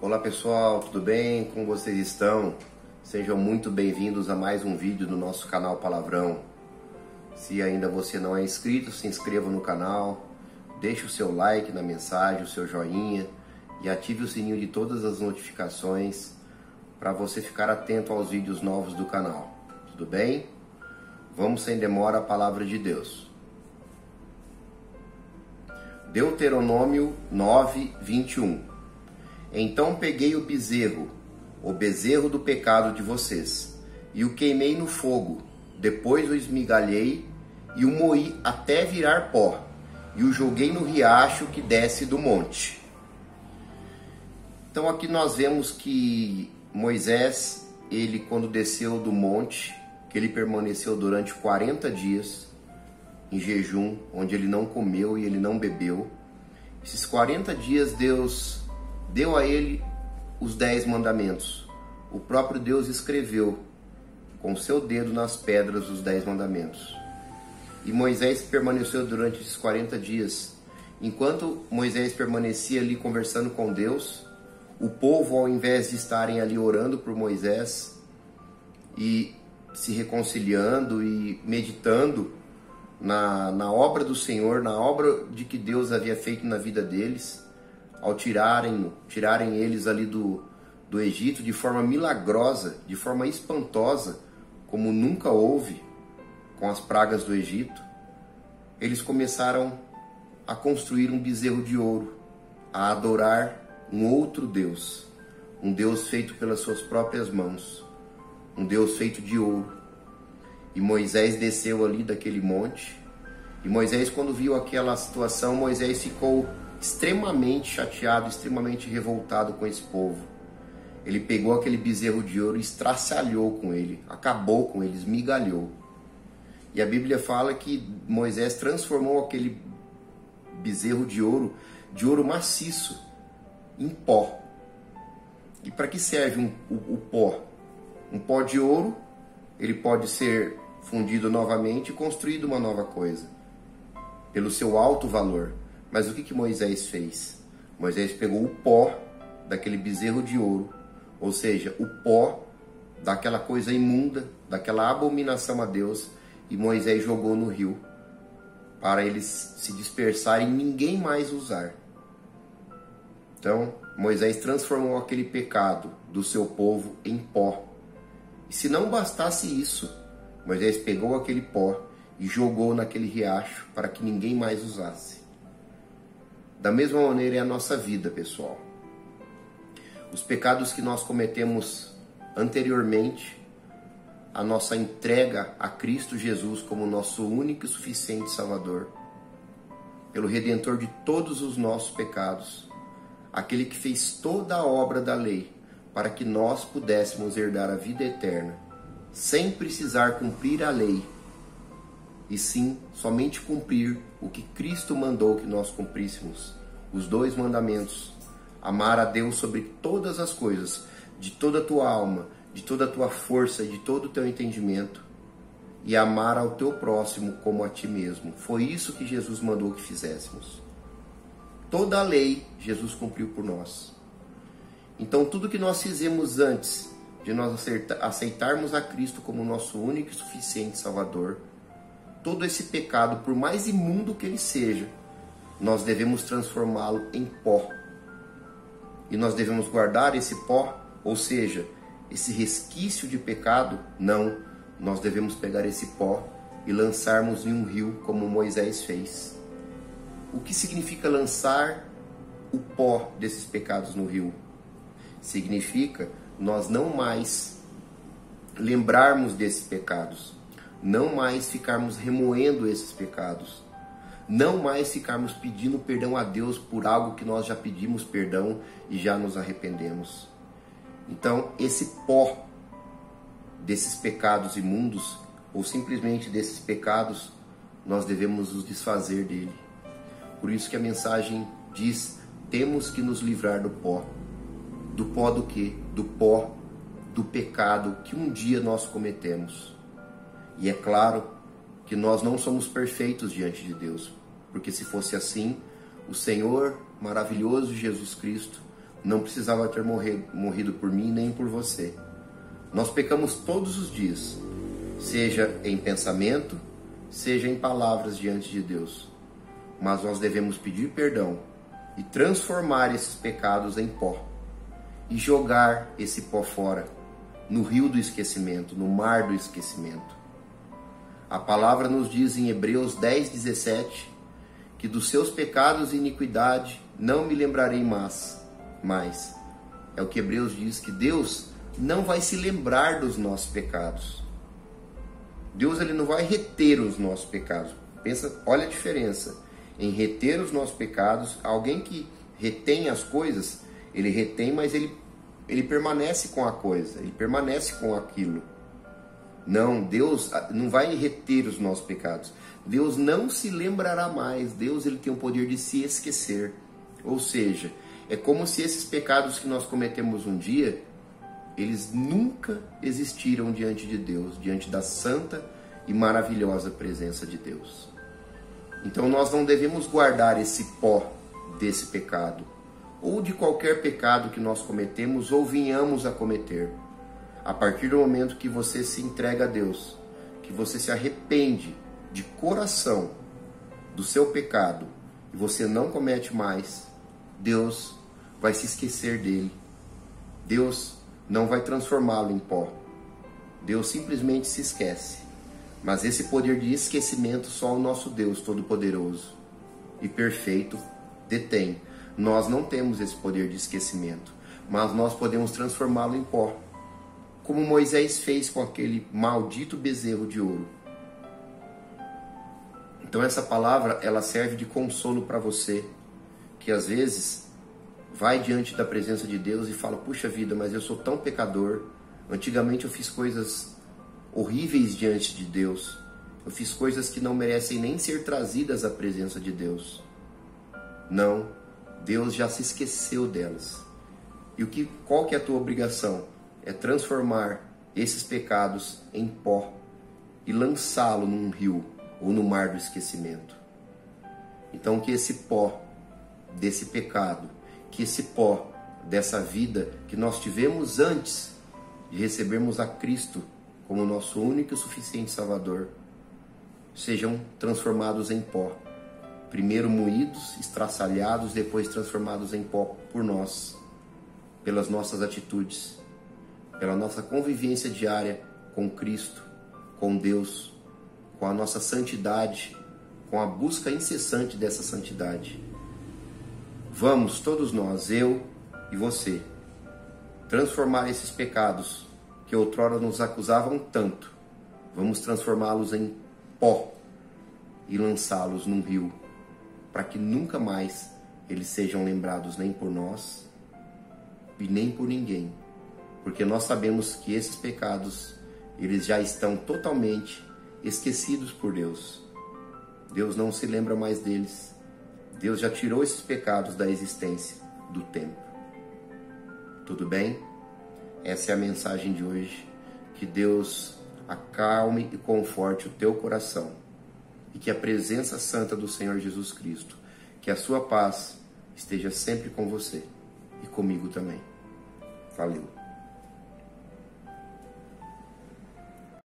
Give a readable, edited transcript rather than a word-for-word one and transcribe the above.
Olá pessoal, tudo bem? Como vocês estão? Sejam muito bem-vindos a mais um vídeo do nosso canal Palavrão. Se ainda você não é inscrito, se inscreva no canal, deixe o seu like na mensagem, o seu joinha e ative o sininho de todas as notificações para você ficar atento aos vídeos novos do canal. Tudo bem? Vamos sem demora à palavra de Deus. Deuteronômio 9, 21. Então peguei o bezerro do pecado de vocês, e o queimei no fogo, depois o esmigalhei e o moí até virar pó, e o joguei no riacho que desce do monte. Então aqui nós vemos que Moisés, ele quando desceu do monte, que ele permaneceu durante 40 dias em jejum, onde ele não comeu e ele não bebeu. Esses 40 dias Deus deu a ele os 10 mandamentos. O próprio Deus escreveu com seu dedo nas pedras os 10 mandamentos. E Moisés permaneceu durante esses 40 dias. Enquanto Moisés permanecia ali conversando com Deus, o povo, ao invés de estarem ali orando por Moisés e se reconciliando e meditando na obra do Senhor, na obra de que Deus havia feito na vida deles, ao tirarem eles ali do Egito de forma milagrosa, de forma espantosa, como nunca houve com as pragas do Egito, eles começaram a construir um bezerro de ouro, a adorar um outro Deus, um Deus feito pelas suas próprias mãos, um Deus feito de ouro. E Moisés desceu ali daquele monte, e Moisés, quando viu aquela situação, Moisés ficou extremamente chateado, extremamente revoltado com esse povo. Ele pegou aquele bezerro de ouro e estraçalhou com ele, acabou com ele, esmigalhou. E a Bíblia fala que Moisés transformou aquele bezerro de ouro maciço, em pó. E para que serve o pó? Um pó de ouro, ele pode ser fundido novamente e construído uma nova coisa, pelo seu alto valor. Mas o que Moisés fez? Moisés pegou o pó daquele bezerro de ouro, ou seja, o pó daquela coisa imunda, daquela abominação a Deus, e Moisés jogou no rio, para eles se dispersarem e ninguém mais usar. Então, Moisés transformou aquele pecado do seu povo em pó. E se não bastasse isso, Moisés pegou aquele pó e jogou naquele riacho para que ninguém mais usasse. Da mesma maneira é a nossa vida, pessoal. Os pecados que nós cometemos anteriormente, a nossa entrega a Cristo Jesus como nosso único e suficiente Salvador, pelo Redentor de todos os nossos pecados, aquele que fez toda a obra da lei para que nós pudéssemos herdar a vida eterna, sem precisar cumprir a lei, e sim somente cumprir o que Cristo mandou que nós cumpríssemos, os 2 mandamentos: amar a Deus sobre todas as coisas, de toda a tua alma, de toda a tua força, de todo o teu entendimento, e amar ao teu próximo como a ti mesmo. Foi isso que Jesus mandou que fizéssemos. Toda a lei Jesus cumpriu por nós. Então tudo que nós fizemos antes de nós aceitarmos a Cristo como nosso único e suficiente Salvador, todo esse pecado, por mais imundo que ele seja, nós devemos transformá-lo em pó. E nós devemos guardar esse pó, ou seja, esse resquício de pecado? Não, nós devemos pegar esse pó e lançarmos em um rio, como Moisés fez. O que significa lançar o pó desses pecados no rio? Significa nós não mais lembrarmos desses pecados, não mais ficarmos remoendo esses pecados, não mais ficarmos pedindo perdão a Deus por algo que nós já pedimos perdão e já nos arrependemos. Então, esse pó desses pecados imundos, ou simplesmente desses pecados, nós devemos nos desfazer dele. Por isso que a mensagem diz: temos que nos livrar do pó. Do pó do quê? Do pó do pecado que um dia nós cometemos. E é claro que nós não somos perfeitos diante de Deus, porque se fosse assim, o Senhor maravilhoso Jesus Cristo, não precisava ter morrido por mim nem por você. Nós pecamos todos os dias, seja em pensamento, seja em palavras diante de Deus. Mas nós devemos pedir perdão e transformar esses pecados em pó e jogar esse pó fora, no rio do esquecimento, no mar do esquecimento. A palavra nos diz em Hebreus 10:17 que dos seus pecados e iniquidade não me lembrarei mais. É o que Hebreus diz, que Deus não vai se lembrar dos nossos pecados. Deus, ele não vai reter os nossos pecados. Pensa, olha a diferença em reter os nossos pecados. Alguém que retém as coisas, ele retém, mas ele permanece com a coisa, ele permanece com aquilo. Não, Deus não vai reter os nossos pecados. Deus não se lembrará mais. Deus, ele tem o poder de se esquecer. Ou seja, é como se esses pecados que nós cometemos um dia, eles nunca existiram diante de Deus, diante da santa e maravilhosa presença de Deus. Então nós não devemos guardar esse pó desse pecado, ou de qualquer pecado que nós cometemos ou venhamos a cometer. A partir do momento que você se entrega a Deus, que você se arrepende de coração do seu pecado e você não comete mais, Deus vai se esquecer dele. Deus não vai transformá-lo em pó. Deus simplesmente se esquece. Mas esse poder de esquecimento só o nosso Deus Todo-Poderoso e Perfeito detém. Nós não temos esse poder de esquecimento, mas nós podemos transformá-lo em pó, como Moisés fez com aquele maldito bezerro de ouro. Então essa palavra, ela serve de consolo para você, que às vezes vai diante da presença de Deus e fala, puxa vida, mas eu sou tão pecador, antigamente eu fiz coisas horríveis diante de Deus, eu fiz coisas que não merecem nem ser trazidas à presença de Deus. Não, Deus já se esqueceu delas. E qual que é a tua obrigação? É transformar esses pecados em pó e lançá-lo num rio ou no mar do esquecimento. Então que esse pó desse pecado, que esse pó dessa vida que nós tivemos antes de recebermos a Cristo como nosso único e suficiente Salvador, sejam transformados em pó. Primeiro moídos, estraçalhados, depois transformados em pó por nós, pelas nossas atitudes, pela nossa convivência diária com Cristo, com Deus, com a nossa santidade, com a busca incessante dessa santidade. Vamos, todos nós, eu e você, transformar esses pecados que outrora nos acusavam tanto, vamos transformá-los em pó e lançá-los num rio, para que nunca mais eles sejam lembrados nem por nós e nem por ninguém, porque nós sabemos que esses pecados, eles já estão totalmente esquecidos por Deus. Deus não se lembra mais deles. Deus já tirou esses pecados da existência, do tempo. Tudo bem? Essa é a mensagem de hoje. Que Deus acalme e conforte o teu coração. E que a presença santa do Senhor Jesus Cristo, que a sua paz esteja sempre com você e comigo também. Valeu!